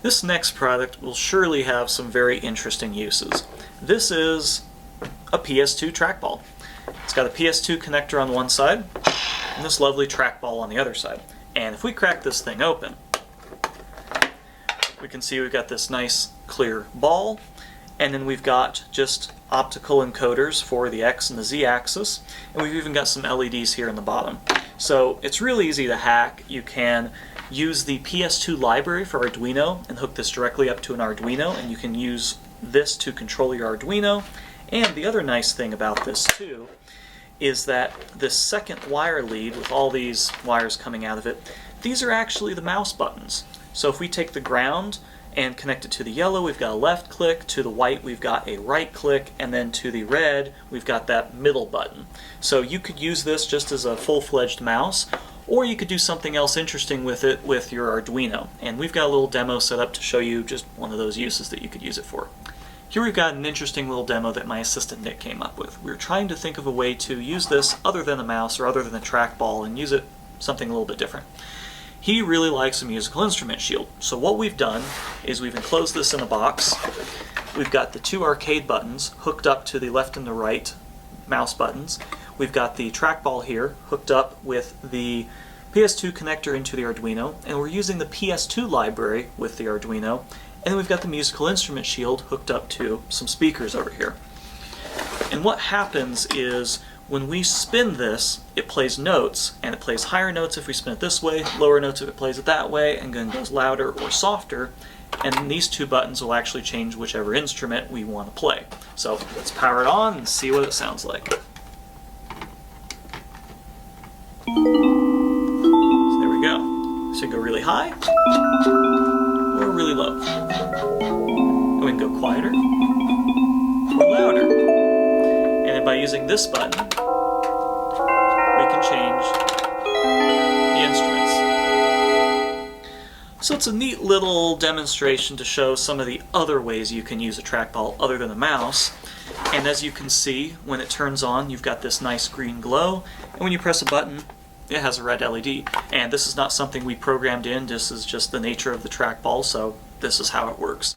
This next product will surely have some very interesting uses. This is a PS2 trackball. It's got a PS2 connector on one side and this lovely trackball on the other side. And if we crack this thing open, we can see we've got this nice clear ball, and then we've got just optical encoders for the X and the Z axis, and we've even got some LEDs here in the bottom. So it's really easy to hack. You can use the PS2 library for Arduino and hook this directly up to an Arduino, and you can use this to control your Arduino. And the other nice thing about this too is that this second wire lead with all these wires coming out of it, these are actually the mouse buttons. So if we take the ground and connect it to the yellow, we've got a left click, to the white we've got a right click, and then to the red we've got that middle button. So you could use this just as a full-fledged mouse, or you could do something else interesting with it with your Arduino. And we've got a little demo set up to show you just one of those uses that you could use it for. Here we've got an interesting little demo that my assistant Nick came up with. We were trying to think of a way to use this other than a mouse or other than a trackball and use it something a little bit different. He really likes a musical instrument shield. So what we've done is we've enclosed this in a box. We've got the two arcade buttons hooked up to the left and the right mouse buttons. We've got the trackball here hooked up with the PS2 connector into the Arduino, and we're using the PS2 library with the Arduino, and then we've got the musical instrument shield hooked up to some speakers over here. And what happens is when we spin this, it plays notes, and it plays higher notes if we spin it this way, lower notes if it plays it that way, and then goes louder or softer, and these two buttons will actually change whichever instrument we want to play. So let's power it on and see what it sounds like. So there we go. So you can go really high or really low. And we can go quieter or louder. And then by using this button, we can change the instruments. So it's a neat little demonstration to show some of the other ways you can use a trackball other than a mouse. And as you can see, when it turns on, you've got this nice green glow, and when you press a button, it has a red LED. And this is not something we programmed in, this is just the nature of the trackball, so this is how it works.